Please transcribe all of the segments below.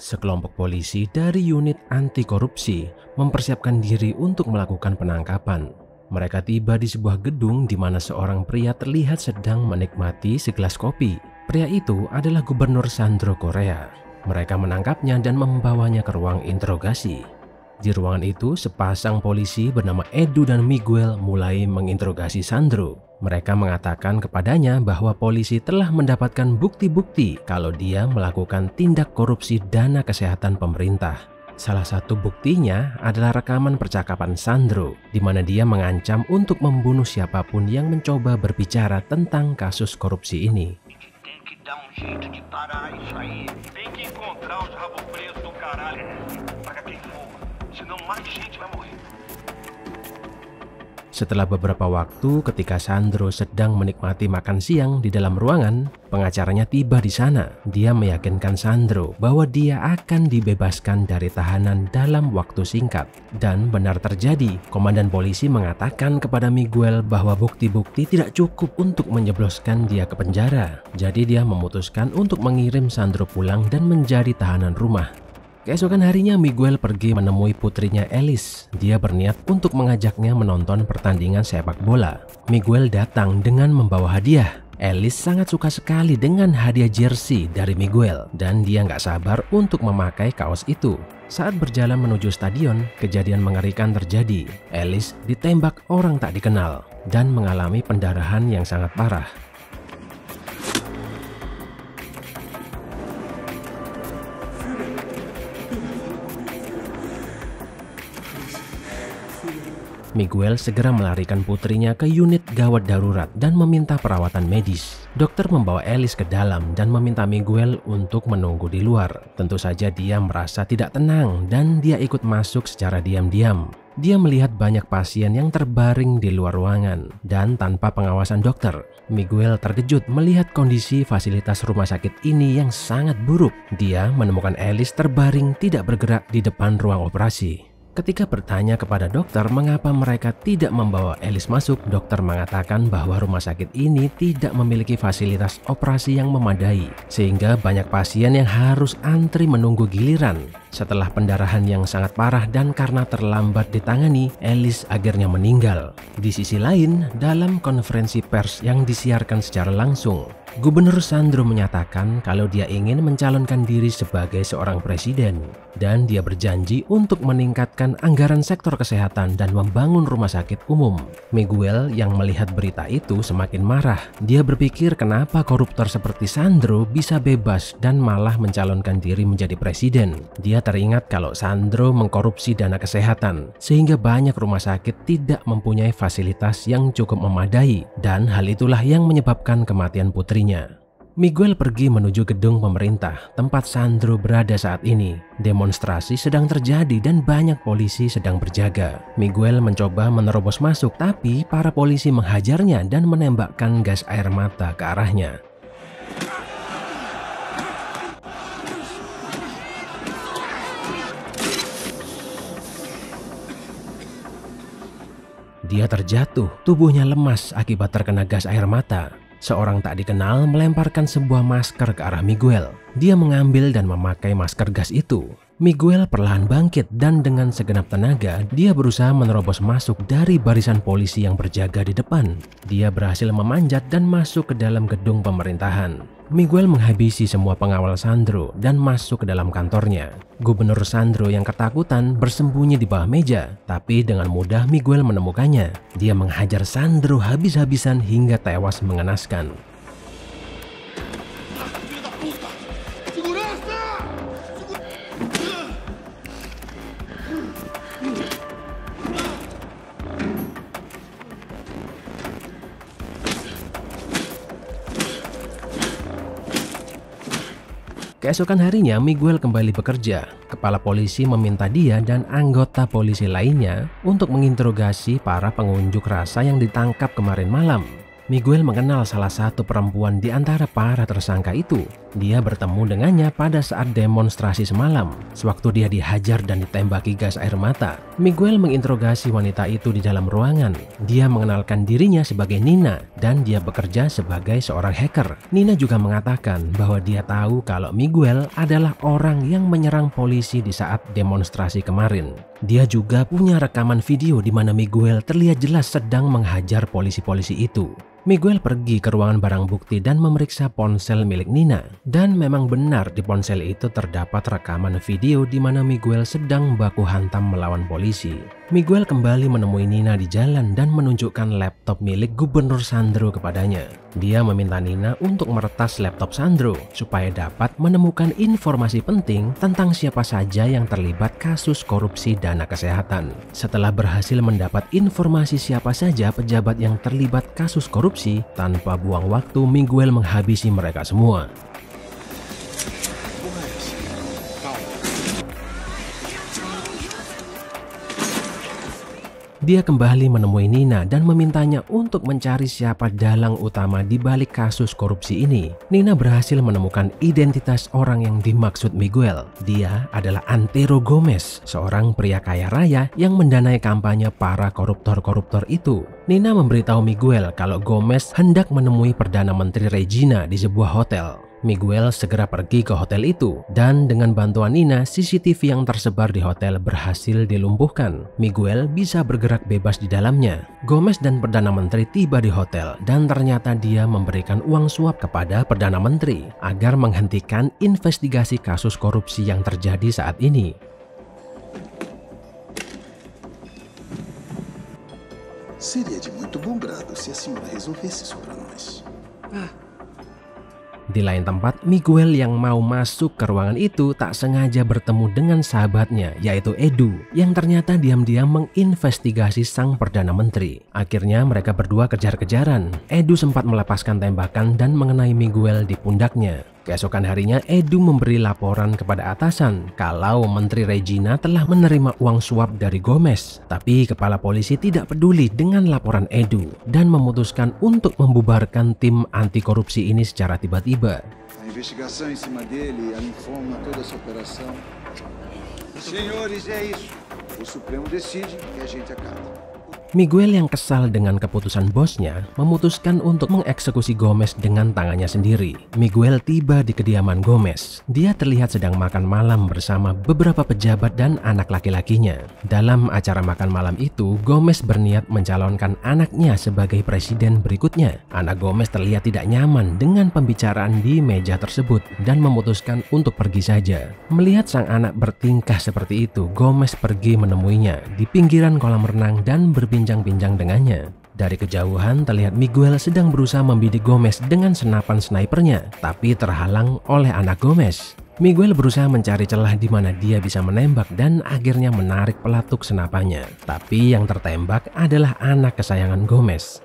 Sekelompok polisi dari unit anti korupsi mempersiapkan diri untuk melakukan penangkapan. Mereka tiba di sebuah gedung di mana seorang pria terlihat sedang menikmati segelas kopi. Pria itu adalah Gubernur Sandro Correa. Mereka menangkapnya dan membawanya ke ruang interogasi. Di ruangan itu, sepasang polisi bernama Edu dan Miguel mulai menginterogasi Sandro. Mereka mengatakan kepadanya bahwa polisi telah mendapatkan bukti-bukti kalau dia melakukan tindak korupsi dana kesehatan pemerintah. Salah satu buktinya adalah rekaman percakapan Sandro, di mana dia mengancam untuk membunuh siapapun yang mencoba berbicara tentang kasus korupsi ini. Setelah beberapa waktu ketika Sandro sedang menikmati makan siang di dalam ruangan, pengacaranya tiba di sana. Dia meyakinkan Sandro bahwa dia akan dibebaskan dari tahanan dalam waktu singkat. Dan benar terjadi, komandan polisi mengatakan kepada Miguel bahwa bukti-bukti tidak cukup untuk menjebloskan dia ke penjara. Jadi dia memutuskan untuk mengirim Sandro pulang dan menjadi tahanan rumah. Keesokan harinya Miguel pergi menemui putrinya Alice. Dia berniat untuk mengajaknya menonton pertandingan sepak bola. Miguel datang dengan membawa hadiah. Alice sangat suka sekali dengan hadiah jersey dari Miguel dan dia nggak sabar untuk memakai kaos itu. Saat berjalan menuju stadion, kejadian mengerikan terjadi. Alice ditembak orang tak dikenal dan mengalami pendarahan yang sangat parah. Miguel segera melarikan putrinya ke unit gawat darurat dan meminta perawatan medis. Dokter membawa Alice ke dalam dan meminta Miguel untuk menunggu di luar. Tentu saja dia merasa tidak tenang dan dia ikut masuk secara diam-diam. Dia melihat banyak pasien yang terbaring di luar ruangan dan tanpa pengawasan dokter. Miguel terkejut melihat kondisi fasilitas rumah sakit ini yang sangat buruk. Dia menemukan Alice terbaring tidak bergerak di depan ruang operasi. Ketika bertanya kepada dokter mengapa mereka tidak membawa Alice masuk, dokter mengatakan bahwa rumah sakit ini tidak memiliki fasilitas operasi yang memadai, sehingga banyak pasien yang harus antri menunggu giliran. Setelah pendarahan yang sangat parah dan karena terlambat ditangani, Alice akhirnya meninggal. Di sisi lain, dalam konferensi pers yang disiarkan secara langsung, Gubernur Sandro menyatakan kalau dia ingin mencalonkan diri sebagai seorang presiden dan dia berjanji untuk meningkatkan anggaran sektor kesehatan dan membangun rumah sakit umum. Miguel yang melihat berita itu semakin marah. Dia berpikir kenapa koruptor seperti Sandro bisa bebas dan malah mencalonkan diri menjadi presiden. Dia teringat kalau Sandro mengkorupsi dana kesehatan sehingga banyak rumah sakit tidak mempunyai fasilitas yang cukup memadai dan hal itulah yang menyebabkan kematian putri. Miguel pergi menuju gedung pemerintah tempat Sandro berada saat ini. Demonstrasi sedang terjadi dan banyak polisi sedang berjaga. Miguel mencoba menerobos masuk tapi para polisi menghajarnya dan menembakkan gas air mata ke arahnya. Dia terjatuh, tubuhnya lemas akibat terkena gas air mata. Seorang tak dikenal melemparkan sebuah masker ke arah Miguel. Dia mengambil dan memakai masker gas itu. Miguel perlahan bangkit dan dengan segenap tenaga, dia berusaha menerobos masuk dari barisan polisi yang berjaga di depan. Dia berhasil memanjat dan masuk ke dalam gedung pemerintahan. Miguel menghabisi semua pengawal Sandro dan masuk ke dalam kantornya. Gubernur Sandro yang ketakutan bersembunyi di bawah meja, tapi dengan mudah Miguel menemukannya. Dia menghajar Sandro habis-habisan hingga tewas mengenaskan. Keesokan harinya Miguel kembali bekerja. Kepala polisi meminta dia dan anggota polisi lainnya untuk menginterogasi para pengunjuk rasa yang ditangkap kemarin malam. Miguel mengenal salah satu perempuan di antara para tersangka itu. Dia bertemu dengannya pada saat demonstrasi semalam. Sewaktu dia dihajar dan ditembaki gas air mata, Miguel menginterogasi wanita itu di dalam ruangan. Dia mengenalkan dirinya sebagai Nina dan dia bekerja sebagai seorang hacker. Nina juga mengatakan bahwa dia tahu kalau Miguel adalah orang yang menyerang polisi di saat demonstrasi kemarin. Dia juga punya rekaman video di mana Miguel terlihat jelas sedang menghajar polisi-polisi itu. Miguel pergi ke ruangan barang bukti dan memeriksa ponsel milik Nina. Dan memang benar di ponsel itu terdapat rekaman video di mana Miguel sedang baku hantam melawan polisi. Miguel kembali menemui Nina di jalan dan menunjukkan laptop milik Gubernur Sandro kepadanya. Dia meminta Nina untuk meretas laptop Sandro supaya dapat menemukan informasi penting tentang siapa saja yang terlibat kasus korupsi dana kesehatan. Setelah berhasil mendapat informasi siapa saja pejabat yang terlibat kasus korupsi, tanpa buang waktu Miguel menghabisi mereka semua. Dia kembali menemui Nina dan memintanya untuk mencari siapa dalang utama di balik kasus korupsi ini. Nina berhasil menemukan identitas orang yang dimaksud Miguel. Dia adalah Antero Gomez, seorang pria kaya raya yang mendanai kampanye para koruptor-koruptor itu. Nina memberitahu Miguel kalau Gomez hendak menemui Perdana Menteri Regina di sebuah hotel. Miguel segera pergi ke hotel itu dan dengan bantuan Nina, CCTV yang tersebar di hotel berhasil dilumpuhkan. Miguel bisa bergerak bebas di dalamnya. Gomez dan Perdana Menteri tiba di hotel dan ternyata dia memberikan uang suap kepada Perdana Menteri agar menghentikan investigasi kasus korupsi yang terjadi saat ini. Seria de muito bom grado se a senhora resolvesse isso para nós. Di lain tempat, Miguel yang mau masuk ke ruangan itu tak sengaja bertemu dengan sahabatnya, yaitu Edu, yang ternyata diam-diam menginvestigasi sang Perdana Menteri. Akhirnya mereka berdua kejar-kejaran. Edu sempat melepaskan tembakan dan mengenai Miguel di pundaknya. Keesokan harinya, Edu memberi laporan kepada atasan kalau Menteri Regina telah menerima uang suap dari Gomez. Tapi kepala polisi tidak peduli dengan laporan Edu dan memutuskan untuk membubarkan tim anti korupsi ini secara tiba-tiba. A investigação em cima dele informa toda essa operação. Senhores, é isso. O Supremo decide e a gente acata. Miguel yang kesal dengan keputusan bosnya memutuskan untuk mengeksekusi Gomez dengan tangannya sendiri. Miguel tiba di kediaman Gomez. Dia terlihat sedang makan malam bersama beberapa pejabat dan anak laki-lakinya. Dalam acara makan malam itu, Gomez berniat mencalonkan anaknya sebagai presiden berikutnya. Anak Gomez terlihat tidak nyaman dengan pembicaraan di meja tersebut dan memutuskan untuk pergi saja. Melihat sang anak bertingkah seperti itu, Gomez pergi menemuinya di pinggiran kolam renang dan berbincang-bincang dengannya. Dari kejauhan terlihat Miguel sedang berusaha membidik Gomez dengan senapan snipernya, tapi terhalang oleh anak Gomez. Miguel berusaha mencari celah di mana dia bisa menembak dan akhirnya menarik pelatuk senapannya. Tapi yang tertembak adalah anak kesayangan Gomez.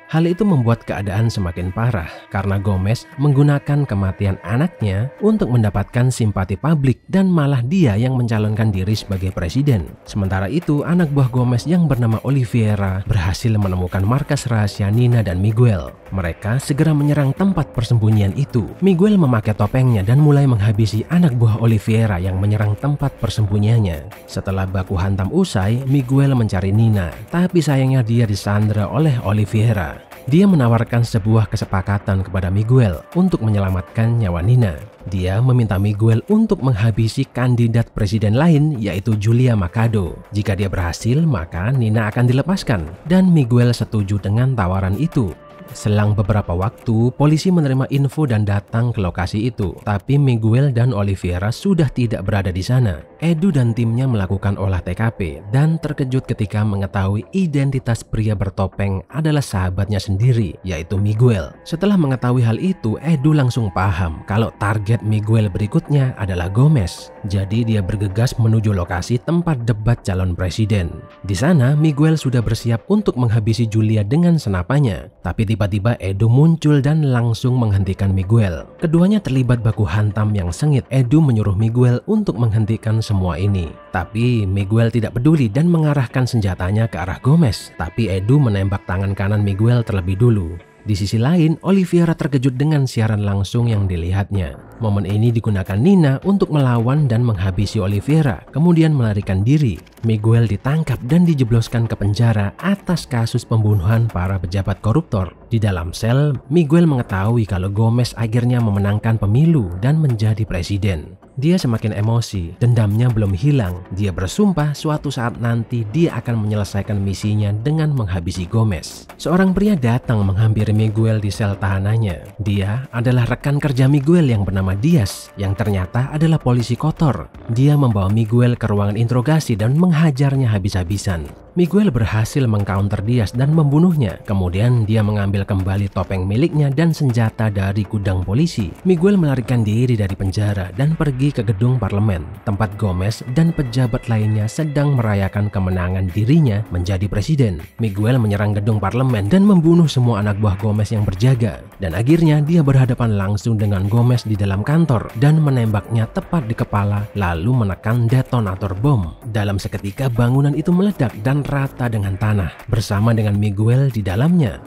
Hal itu membuat keadaan semakin parah karena Gomez menggunakan kematian anaknya untuk mendapatkan simpati publik dan malah dia yang mencalonkan diri sebagai presiden. Sementara itu, anak buah Gomez yang bernama Oliveira berhasil menemukan markas rahasia Nina dan Miguel. Mereka segera menyerang tempat persembunyian itu. Miguel memakai topengnya dan mulai menghabisi anak buah Oliveira yang menyerang tempat persembunyiannya. Setelah baku hantam usai, Miguel mencari Nina, tapi sayangnya dia disandra oleh Oliveira. Dia menawarkan sebuah kesepakatan kepada Miguel untuk menyelamatkan nyawa Nina. Dia meminta Miguel untuk menghabisi kandidat presiden lain, yaitu Julia Machado. Jika dia berhasil, maka Nina akan dilepaskan, dan Miguel setuju dengan tawaran itu. Selang beberapa waktu, polisi menerima info dan datang ke lokasi itu. Tapi Miguel dan Oliveira sudah tidak berada di sana. Edu dan timnya melakukan olah TKP dan terkejut ketika mengetahui identitas pria bertopeng adalah sahabatnya sendiri, yaitu Miguel. Setelah mengetahui hal itu, Edu langsung paham kalau target Miguel berikutnya adalah Gomez. Jadi dia bergegas menuju lokasi tempat debat calon presiden. Di sana, Miguel sudah bersiap untuk menghabisi Julia dengan senapannya. Tapi Tiba-tiba Edu muncul dan langsung menghentikan Miguel. Keduanya terlibat baku hantam yang sengit. Edu menyuruh Miguel untuk menghentikan semua ini. Tapi Miguel tidak peduli dan mengarahkan senjatanya ke arah Gomez. Tapi Edu menembak tangan kanan Miguel terlebih dulu. Di sisi lain, Oliveira terkejut dengan siaran langsung yang dilihatnya. Momen ini digunakan Nina untuk melawan dan menghabisi Oliveira, kemudian melarikan diri. Miguel ditangkap dan dijebloskan ke penjara atas kasus pembunuhan para pejabat koruptor. Di dalam sel, Miguel mengetahui kalau Gomez akhirnya memenangkan pemilu dan menjadi presiden. Dia semakin emosi, dendamnya belum hilang. Dia bersumpah suatu saat nanti dia akan menyelesaikan misinya dengan menghabisi Gomez. Seorang pria datang menghampiri Miguel di sel tahanannya. Dia adalah rekan kerja Miguel yang bernama Diaz, yang ternyata adalah polisi kotor. Dia membawa Miguel ke ruangan interogasi dan menghajarnya habis-habisan. Miguel berhasil mengcounter Diaz dan membunuhnya. Kemudian dia mengambil kembali topeng miliknya dan senjata dari gudang polisi. Miguel melarikan diri dari penjara dan pergi ke gedung parlemen, tempat Gomez dan pejabat lainnya sedang merayakan kemenangan dirinya menjadi presiden. Miguel menyerang gedung parlemen dan membunuh semua anak buah Gomez yang berjaga. Dan akhirnya dia berhadapan langsung dengan Gomez di dalam kantor dan menembaknya tepat di kepala lalu menekan detonator bom. Dalam seketika bangunan itu meledak dan rata dengan tanah bersama dengan Miguel di dalamnya.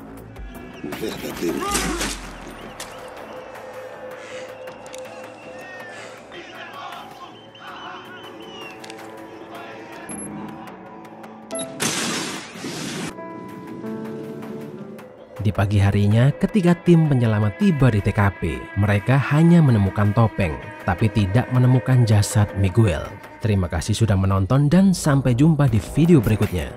Di pagi harinya, ketika tim penyelamat tiba di TKP, mereka hanya menemukan topeng, tapi tidak menemukan jasad Miguel. Terima kasih sudah menonton dan sampai jumpa di video berikutnya.